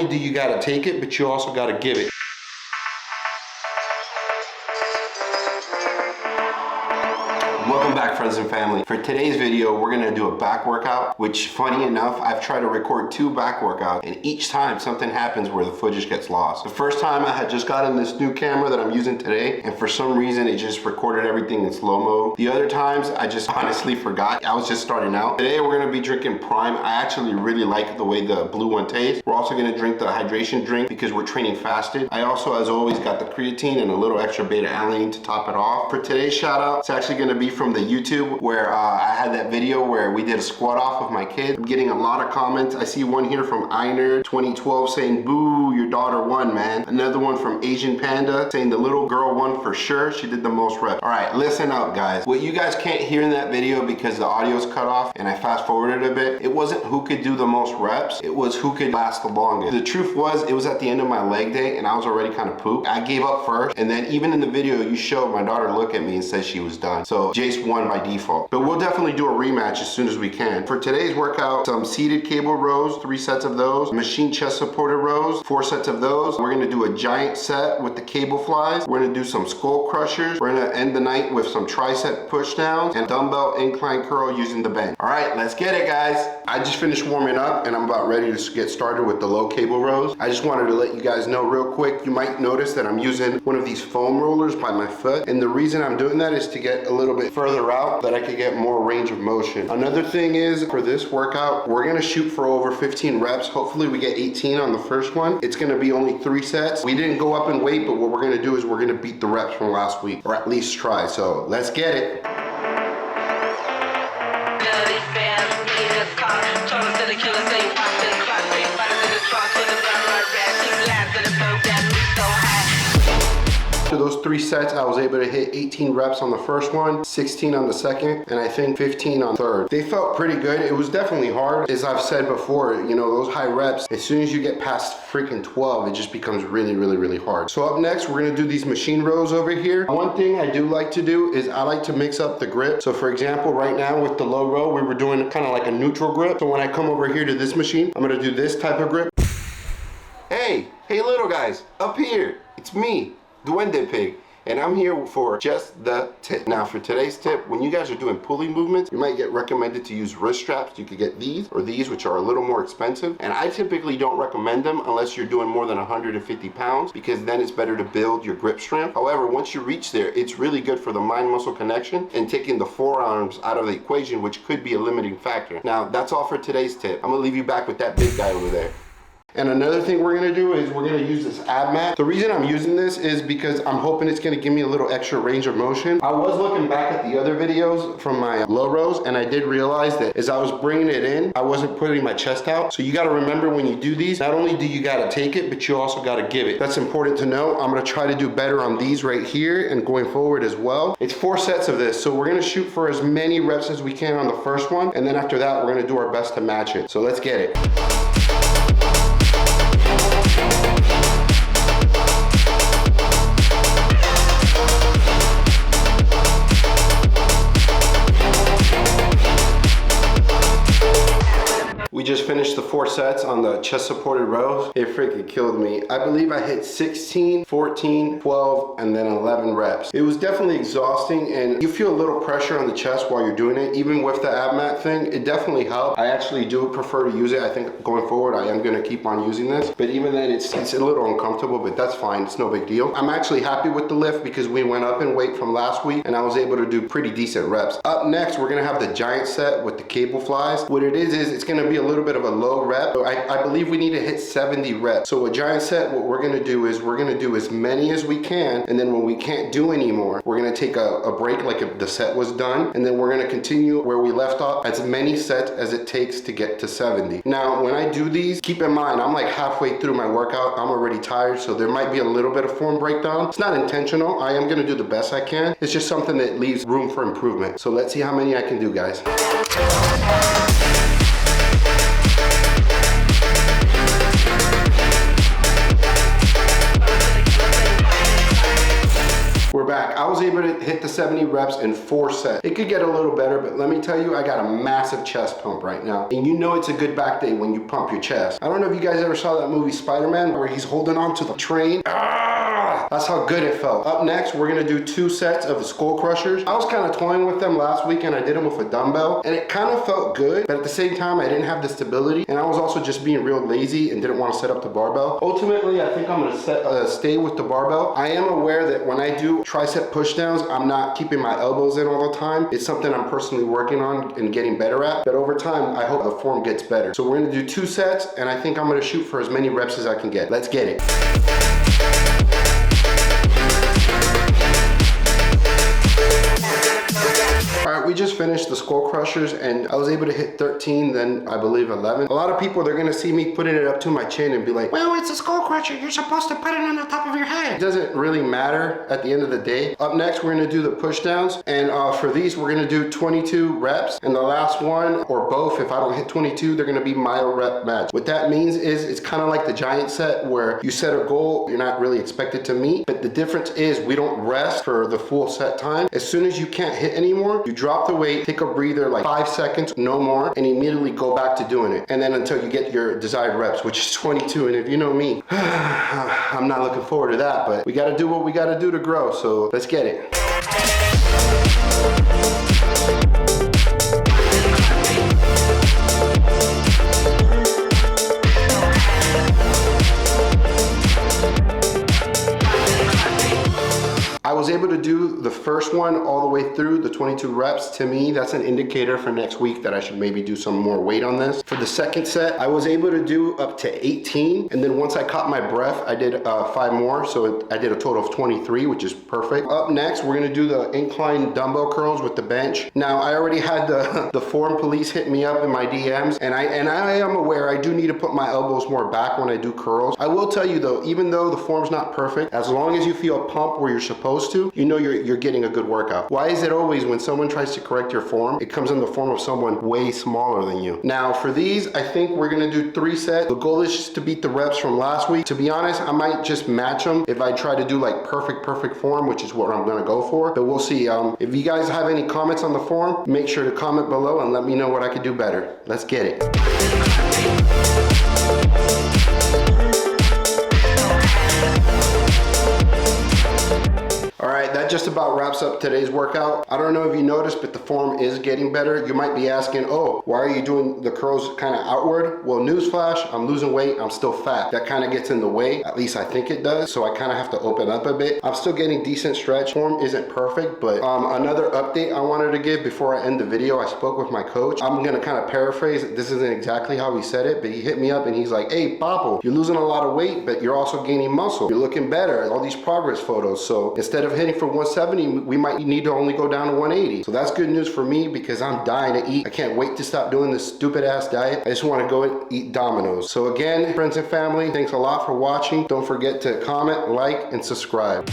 only do you gotta take it, but you also gotta give it. Welcome back, friends and family. For today's video, we're gonna do a back workout, which funny enough, I've tried to record 2 back workouts, and each time something happens where the footage gets lost. The first time I had just gotten this new camera that I'm using today, and for some reason it just recorded everything in slow-mo. The other times I just honestly forgot. I was just starting out. Today we're gonna be drinking Prime. I actually really like the way the blue one tastes. We're also gonna drink the hydration drink because we're training fasted. I also, as always, got the creatine and a little extra beta-alanine to top it off. For today's shout out, it's actually gonna be from the YouTube where I had that video where we did a squat off with my kid. I'm getting a lot of comments. I see one here from Einer 2012 saying, boo, your daughter won, man. Another one from Asian Panda saying the little girl won for sure. She did the most reps. All right, listen up, guys. What you guys can't hear in that video because the audio's cut off and I fast forwarded a bit, it wasn't who could do the most reps, it was who could last the longest. The truth was, it was at the end of my leg day and I was already kind of pooped. I gave up first, and then even in the video you showed my daughter look at me and said she was done. So Jace won by default. But we'll definitely do a rematch as soon as we can. For today's workout, some seated cable rows, 3 sets of those, machine chest supported rows, 4 sets of those. We're gonna do a giant set with the cable flies. We're gonna do some skull crushers. We're gonna end the night with some tricep push downs and dumbbell incline curl using the bench. All right, let's get it, guys. I just finished warming up and I'm about ready to get started with the low cable rows. I just wanted to let you guys know real quick, you might notice that I'm using one of these foam rollers by my foot. And the reason I'm doing that is to get a little bit further out that I could get more range of motion. Another thing is, for this workout, we're gonna shoot for over 15 reps. Hopefully we get 18 on the first one. It's gonna be only 3 sets. We didn't go up in weight, but what we're gonna do is we're gonna beat the reps from last week, or at least try. So let's get it. After those 3 sets, I was able to hit 18 reps on the first one, 16 on the second, and I think 15 on the third. They felt pretty good. It was definitely hard. As I've said before, you know, those high reps, as soon as you get past freaking 12, it just becomes really, really, really hard. So up next, we're gonna do these machine rows over here. One thing I do like to do is I like to mix up the grip. So for example, right now with the low row, we were doing kind of like a neutral grip. So when I come over here to this machine, I'm gonna do this type of grip. Hey little guys, up here, it's me, Javipig, and I'm here for just the tip. Now for today's tip, when you guys are doing pulley movements, you might get recommended to use wrist straps. You could get these or these, which are a little more expensive, and I typically don't recommend them unless you're doing more than 150 pounds, because then it's better to build your grip strength. However, once you reach there, it's really good for the mind-muscle connection and taking the forearms out of the equation, which could be a limiting factor. Now that's all for today's tip. I'm gonna leave you back with that big guy over there. And another thing we're gonna do is we're gonna use this ab mat. The reason I'm using this is because I'm hoping it's gonna give me a little extra range of motion. I was looking back at the other videos from my low rows, and I did realize that as I was bringing it in, I wasn't putting my chest out. So you gotta remember when you do these, not only do you gotta take it, but you also gotta give it. That's important to know. I'm gonna try to do better on these right here and going forward as well. It's 4 sets of this, so we're gonna shoot for as many reps as we can on the first one, and then after that, we're gonna do our best to match it. So let's get it. We just finished the 4 sets on the chest supported rows. It freaking killed me. I believe I hit 16, 14, 12, and then 11 reps. It was definitely exhausting, and you feel a little pressure on the chest while you're doing it. Even with the ab mat thing, it definitely helped. I actually do prefer to use it. I think going forward, I am gonna keep on using this. But even then, it's a little uncomfortable, but that's fine. It's no big deal. I'm actually happy with the lift because we went up in weight from last week, and I was able to do pretty decent reps. Up next, we're gonna have the giant set with the cable flies. What it is it's gonna be a little bit of a low rep. So I believe we need to hit 70 reps. So a giant set, what we're gonna do is we're gonna do as many as we can, and then when we can't do anymore, we're gonna take a break like if the set was done, and then we're gonna continue where we left off, as many sets as it takes to get to 70. Now, when I do these, keep in mind, I'm like halfway through my workout. I'm already tired, so there might be a little bit of form breakdown. It's not intentional. I am gonna do the best I can. It's just something that leaves room for improvement. So let's see how many I can do, guys. We're back. back. I was able to hit the 70 reps in 4 sets. It could get a little better, but let me tell you, I got a massive chest pump right now. And you know it's a good back day when you pump your chest. I don't know if you guys ever saw that movie Spider-Man where he's holding on to the train. That's how good it felt. Up next, we're gonna do 2 sets of the skull crushers. I was kind of toying with them last weekend. I did them with a dumbbell and it kind of felt good, but at the same time, I didn't have the stability and I was also just being real lazy and didn't want to set up the barbell. Ultimately, I think I'm gonna stay with the barbell. I am aware that when I do tricep pushdowns, I'm not keeping my elbows in all the time. It's something I'm personally working on and getting better at, but over time, I hope the form gets better. So we're gonna do 2 sets and I think I'm gonna shoot for as many reps as I can get. Let's get it. Alright, we just finished the skull crushers and I was able to hit 13, then I believe 11. A lot of people, they're gonna see me putting it up to my chin and be like, well, it's a skull crusher, you're supposed to put it on the top of your head. It doesn't really matter at the end of the day. Up next, we're gonna do the push downs, and for these, we're gonna do 22 reps, and the last one, or both, if I don't hit 22, they're gonna be my rep match. What that means is it's kind of like the giant set where you set a goal you're not really expected to meet, but the difference is we don't rest for the full set time. As soon as you can't hit anymore, you drop the weight, take a breather like 5 seconds, no more, and immediately go back to doing it. And then until you get your desired reps, which is 22. And if you know me, I'm not looking forward to that, but we gotta do what we gotta do to grow. So let's get it. I was able to do the first one all the way through the 22 reps. To me, that's an indicator for next week that I should maybe do some more weight on this. For the second set, I was able to do up to 18. And then once I caught my breath, I did 5 more. So I did a total of 23, which is perfect. Up next, we're gonna do the incline dumbbell curls with the bench. Now, I already had the form police hit me up in my DMs. And I am aware I do need to put my elbows more back when I do curls. I will tell you though, even though the form's not perfect, as long as you feel a pump where you're supposed to, you know you're getting a good workout. Why is it always when someone tries to correct your form, it comes in the form of someone way smaller than you? Now for these, I think we're gonna do 3 sets. The goal is just to beat the reps from last week. To be honest, I might just match them if I try to do like perfect form, which is what I'm gonna go for. But we'll see. If you guys have any comments on the form, make sure to comment below and let me know what I could do better. Let's get it. Alright, that just about wraps up today's workout. I don't know if you noticed, but the form is getting better. You might be asking, oh, why are you doing the curls kind of outward? Well, newsflash, I'm losing weight, I'm still fat. That kind of gets in the way, at least I think it does, so I kind of have to open up a bit. I'm still getting decent stretch. Form isn't perfect, but another update I wanted to give before I end the video, I spoke with my coach. I'm gonna kind of paraphrase, this isn't exactly how he said it, but he hit me up and he's like, hey, Papo, you're losing a lot of weight, but you're also gaining muscle. You're looking better, all these progress photos. So instead of hitting for 170, we might need to only go down to 180. So that's good news for me because I'm dying to eat. I can't wait to stop doing this stupid ass diet. I just want to go and eat Domino's. So again, friends and family, thanks a lot for watching. Don't forget to comment, like, and subscribe.